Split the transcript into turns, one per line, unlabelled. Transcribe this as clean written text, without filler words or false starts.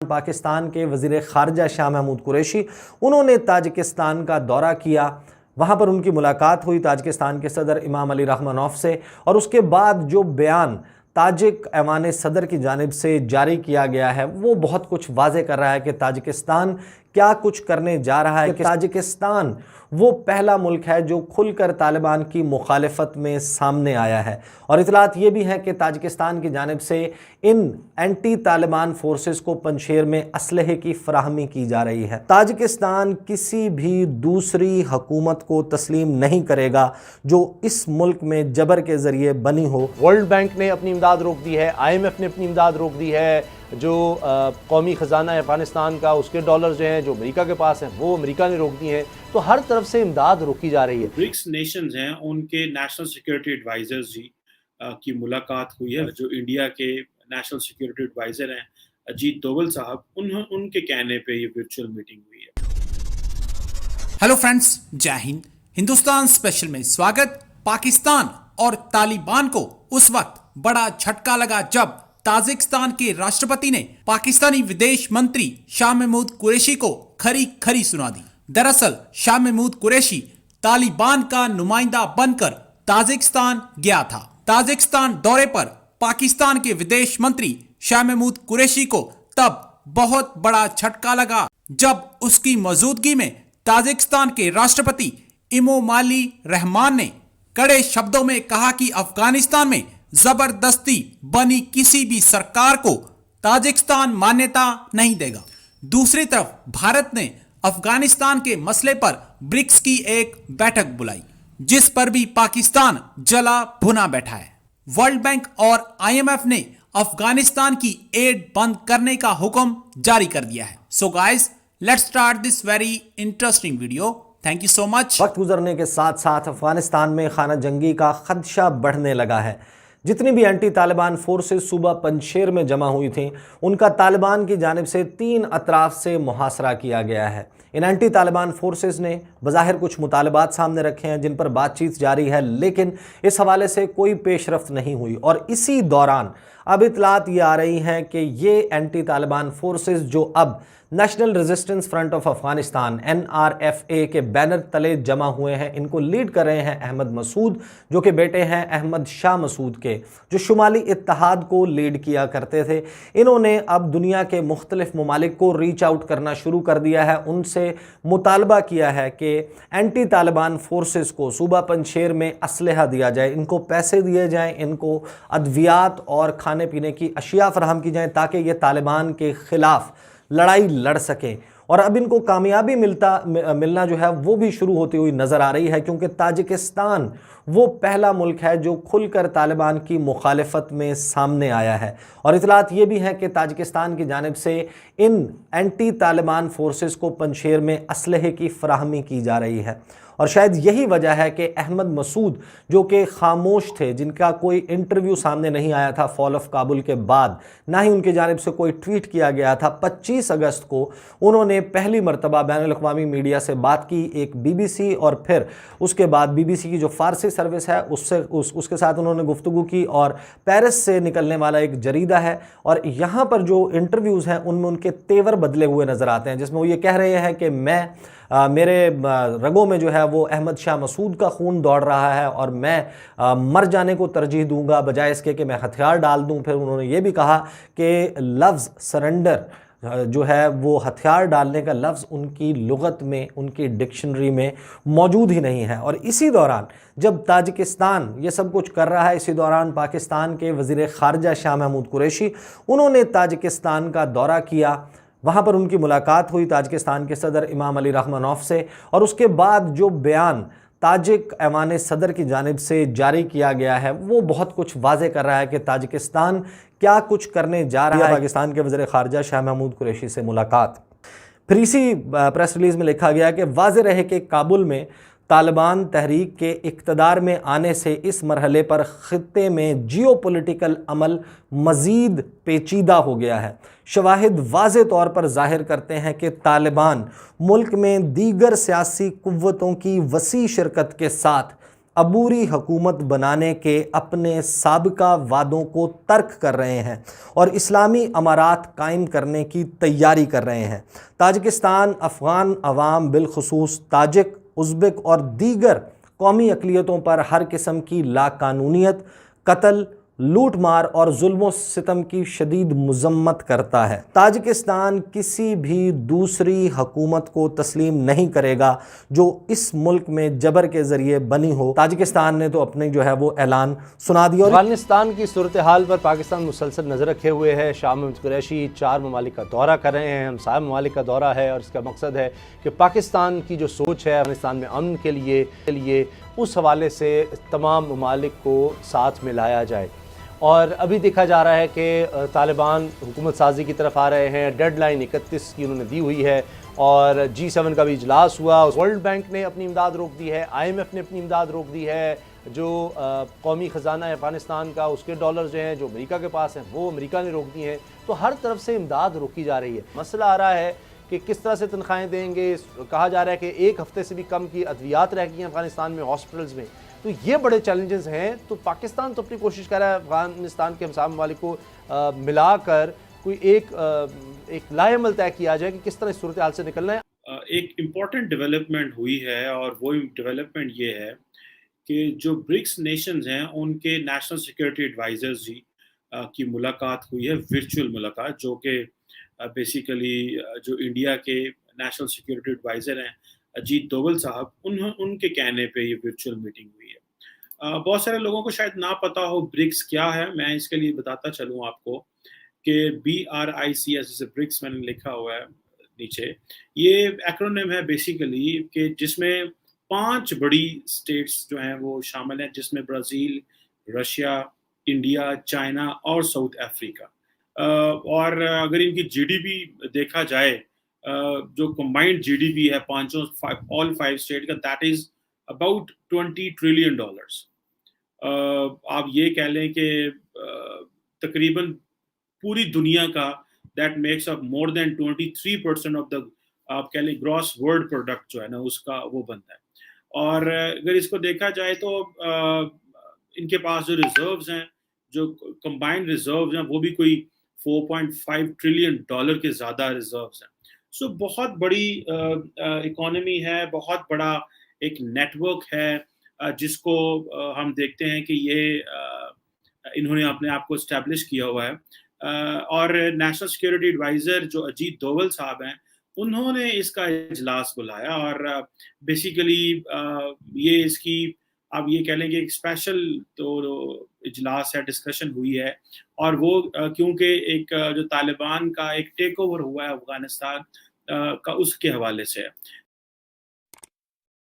पाकिस्तान के वज़ीर ख़ारजा शाह महमूद कुरैशी, उन्होंने ताजिकिस्तान का दौरा किया। वहाँ पर उनकी मुलाकात हुई ताजिकिस्तान के सदर इमाम अली रहमानोफ से, और उसके बाद जो बयान ताजिक ऐवान सदर की जानिब से जारी किया गया है वो बहुत कुछ वाज़े कर रहा है कि ताजिकिस्तान क्या कुछ करने जा रहा है। कि ताजिकिस्तान वो पहला मुल्क है जो खुलकर तालिबान की मुखालिफत में सामने आया है, और इतलात ये भी है कि ताजिकिस्तान की जानिब से इन एंटी तालिबान फोर्सेस को पंजशेर में असलहे की फराहमी की जा रही है। ताजिकिस्तान किसी भी दूसरी हुकूमत को तस्लीम नहीं करेगा जो इस मुल्क में जबर के ज़रिए बनी हो।
वर्ल्ड बैंक ने अपनी इमदाद रोक दी है, IMF ने अपनी इमदाद रोक दी है, जो कौमी ख़जाना है अफ़गानिस्तान का उसके डॉलर जो हैं जो अमेरिका के पास हैं वो अमेरिका ने रोक दिए हैं। तो हर तरफ से इमदाद रोकी जा रही है।
ब्रिक्स नेशंस हैं, उनके नेशनल सिक्योरिटी एडवाइजर्स जी की मुलाकात हुई है। जो इंडिया के नेशनल सिक्योरिटी एडवाइजर हैं अजीत डोवल साहब, उनके कहने पे ये वर्चुअल मीटिंग हुई है।
हेलो फ्रेंड्स, जय हिंद। हिंदुस्तान स्पेशल में स्वागत। पाकिस्तान और तालिबान को उस वक्त बड़ा झटका लगा जब ताजिकिस्तान के राष्ट्रपति ने पाकिस्तानी विदेश मंत्री शाह महमूद कुरैशी को खरी खरी सुना दी। दरअसल शाह महमूद कुरैशी तालिबान का नुमाइंदा बनकर ताजिकिस्तान गया था। ताजिकिस्तान दौरे पर पाकिस्तान के विदेश मंत्री शाह महमूद कुरैशी को तब बहुत बड़ा झटका लगा जब उसकी मौजूदगी में ताजिकिस्तान के राष्ट्रपति इमोमाली रहमान ने कड़े शब्दों में कहा कि अफगानिस्तान में जबरदस्ती बनी किसी भी सरकार को ताजिकिस्तान मान्यता नहीं देगा। दूसरी तरफ भारत ने अफगानिस्तान के मसले पर ब्रिक्स की एक बैठक बुलाई जिस पर भी पाकिस्तान जला भुना बैठा है। वर्ल्ड बैंक और IMF ने अफगानिस्तान की एड बंद करने का हुक्म जारी कर दिया है। So guys, let's start this very interesting video. Thank you so much.
वक्त गुजरने के साथ साथ अफगानिस्तान में खाना जंगी का खदशा बढ़ने लगा है। जितनी भी एंटी तालिबान फोर्सेस सुबह पंजशेर में जमा हुई थीं, उनका तालिबान की जानिब से 3 अतराफ से मुहासरा किया गया है। इन एंटी तालिबान फोर्सेस ने बज़ाहिर कुछ मुतालबात सामने रखे हैं जिन पर बातचीत जारी है, लेकिन इस हवाले से कोई पेशरफ्त नहीं हुई। और इसी दौरान अब इतलात ये आ रही हैं कि ये एंटी तालिबान फोर्सेस जो अब national resistance front of Afghanistan NRFA के बैनर तले जमा हुए हैं, इनको लीड कर रहे हैं अहमद मसूद, जो कि बेटे हैं अहमद शाह मसूद के, जो शुमाली इत्तेहाद को लीड किया करते थे। इन्होंने अब दुनिया के मुख्तलिफ ममालिक को रीच आउट करना शुरू कर दिया है, उनसे मुतालबा किया है कि एंटी तालिबान फोर्सेस को सूबा पंजशेर में असलहा दिया जाए, इनको पैसे दिए जाएँ, इनको अद्वियात और खाने पीने की अशिया फराहम की जाएँ ताकि ये तालिबान के ख़िलाफ़ लड़ाई लड़ सकें। और अब इनको कामयाबी मिलना जो है वो भी शुरू होती हुई नज़र आ रही है, क्योंकि ताजिकिस्तान वो पहला मुल्क है जो खुलकर तालिबान की मुखालिफत में सामने आया है। और इतलात ये भी हैं कि ताजिकिस्तान की जानिब से इन एंटी तालिबान फोर्सेस को पंजशेर में असलहे की फराहमी की जा रही है। और शायद यही वजह है कि अहमद मसूद, जो कि खामोश थे, जिनका कोई इंटरव्यू सामने नहीं आया था फॉल ऑफ काबुल के बाद, ना ही उनकी जानिब से कोई ट्वीट किया गया था, 25 अगस्त को उन्होंने पहली मरतबा बैनुल अक़वामी मीडिया से बात की, एक BBC और फिर उसके बाद BBC की जो फ़ारसी सर्विस है उसके साथ उन्होंने गुफ्तगू की, और पेरिस से निकलने वाला एक जरीदा है, और यहाँ पर जो इंटरव्यूज़ हैं उनमें उनके तेवर बदले हुए नज़र आते हैं, जिसमें वो ये कह रहे हैं कि मेरे रगों में जो है वो अहमद शाह मसूद का खून दौड़ रहा है और मैं मर जाने को तरजीह दूंगा बजाय इसके कि मैं हथियार डाल दूं। फिर उन्होंने ये भी कहा कि लफ्ज़ सरेंडर जो है वो हथियार डालने का लफ्ज़ उनकी लुगत में, उनकी डिक्शनरी में मौजूद ही नहीं है। और इसी दौरान जब ताजिकिस्तान ये सब कुछ कर रहा है, इसी दौरान पाकिस्तान के वज़ीर ख़ारजा शाह महमूद कुरैशी, उन्होंने ताजिकिस्तान का दौरा किया। वहाँ पर उनकी मुलाकात हुई ताजिकिस्तान के सदर इमाम अली रहमानोफ से, और उसके बाद जो बयान ताजिक ऐवान सदर की जानिब से जारी किया गया है वो बहुत कुछ वाज़े कर रहा है कि ताजिकिस्तान क्या कुछ करने जा रहा है। पाकिस्तान के वज़ीर ख़ारजा शाह महमूद कुरैशी से मुलाकात। फिर इसी प्रेस रिलीज़ में लिखा गया कि वाज़े रहे कि काबुल में तालिबान तहरीक के इक़्तिदार में आने से इस मरहले पर ख़ित्ते में जियोपॉलिटिकल अमल मज़ीद पेचीदा हो गया है। शवाहिद वाज़े तौर पर ज़ाहिर करते हैं कि तालिबान मुल्क में दीगर सियासी क़ुव्वतों की वसी शिरकत के साथ अबूरी हुकूमत बनाने के अपने साबिका वादों को तर्क कर रहे हैं और इस्लामी अमारात कायम करने की तैयारी कर रहे हैं। ताजिकिस्तान अफ़गान अवाम बिलखुसूस ताजिक, उज़्बेक और दीगर कौमी अक़लियतों पर हर किस्म की लाकानूनियत, कत्ल, लूट मार और जुल्म सितम की शदीद मज़म्मत करता है। ताजिकिस्तान किसी भी दूसरी हुकूमत को तस्लीम नहीं करेगा जो इस मुल्क में जबर के ज़रिए बनी हो। ताजिकिस्तान ने तो अपने जो है वो ऐलान सुना दिया।
अफगानिस्तान की सूरत हाल पर पाकिस्तान मुसलसल नज़र रखे हुए है। शाह महमूद कुरैशी 4 ममालिक का दौरा कर रहे हैं, हमसाया ममालिक का दौरा है और इसका मकसद है कि पाकिस्तान की जो सोच है अफगानिस्तान में अमन के लिए उस हवाले से तमाम ममालिक को साथ में लाया जाए। और अभी देखा जा रहा है कि तालिबान हुकूमत साजी की तरफ आ रहे हैं। डेडलाइन 31 की उन्होंने दी हुई है और G7 का भी इजलास हुआ। वर्ल्ड बैंक ने अपनी इमदाद रोक दी है, IMF ने अपनी इमदाद रोक दी है। जो कौमी ख़जाना है अफ़गानिस्तान का, उसके डॉलर जो हैं जो अमेरिका के पास हैं वो अमेरिका ने रोक दिए हैं। तो हर तरफ से इमदाद रोकी जा रही है। मसला आ रहा है कि किस तरह से तनख्वाहें देंगे। कहा जा रहा है कि 1 हफ्ते से भी कम की अद्वियात रह गई हैं अफ़गानिस्तान में हॉस्पिटल्स में। तो ये बड़े चैलेंजेस हैं। तो पाकिस्तान तो अपनी कोशिश कर रहा है अफ़गानिस्तान के हमसाया ममालिक को मिलाकर कोई एक लाएमल तय किया जाए कि किस तरह इस सूरत हाल से निकलना है।
एक इम्पॉर्टेंट डेवलपमेंट हुई है और वो डेवलपमेंट ये है कि जो ब्रिक्स नेशंस हैं उनके नेशनल सिक्योरिटी एडवाइजर्स जी की मुलाकात हुई है, वर्चुअल मुलाकात, जो कि बेसिकली जो इंडिया के नेशनल सिक्योरिटी एडवाइज़र हैं अजीत डोवल साहब, उनके कहने पे ये वर्चुअल मीटिंग हुई है। बहुत सारे लोगों को शायद ना पता हो ब्रिक्स क्या है। मैं इसके लिए बताता चलूँ आपको कि BRICS, जैसे ब्रिक्स मैंने लिखा हुआ है नीचे, ये एक्रोनिम है बेसिकली कि जिसमें 5 बड़ी स्टेट्स जो हैं वो शामिल हैं, जिसमें ब्राज़ील, रशिया, इंडिया, चाइना और साउथ अफ्रीका। और अगर इनकी जीडीपी देखा जाए, जो कंबाइंड जीडीपी है ऑल 5 स्टेट का, दैट इज अबाउट $20 ट्रिलियन। आप ये कह लें कि तकरीबन पूरी दुनिया का that makes up more than 23% of the, आप कह लें, ग्रॉस वर्ल्ड प्रोडक्ट जो है ना उसका वो बनता है। और अगर इसको देखा जाए तो इनके पास जो रिजर्व्स हैं, जो कंबाइंड रिजर्व्स हैं, वो भी कोई $4.5 ट्रिलियन के ज़्यादा रिजर्व्स हैं। सो बहुत बड़ी इकोनॉमी है, बहुत बड़ा एक नेटवर्क है जिसको हम देखते हैं कि ये इन्होंने अपने आप को इस्टेब्लिश किया हुआ है। और नेशनल सिक्योरिटी एडवाइज़र जो अजीत डोवल साहब हैं, उन्होंने इसका इजलास बुलाया और बेसिकली ये इसकी, आप ये कह लें कि एक स्पेशल तो इजलास है, डिस्कशन हुई है। और वो क्योंकि एक जो तालिबान का एक टेक ओवर हुआ है अफगानिस्तान का, उसके हवाले से है।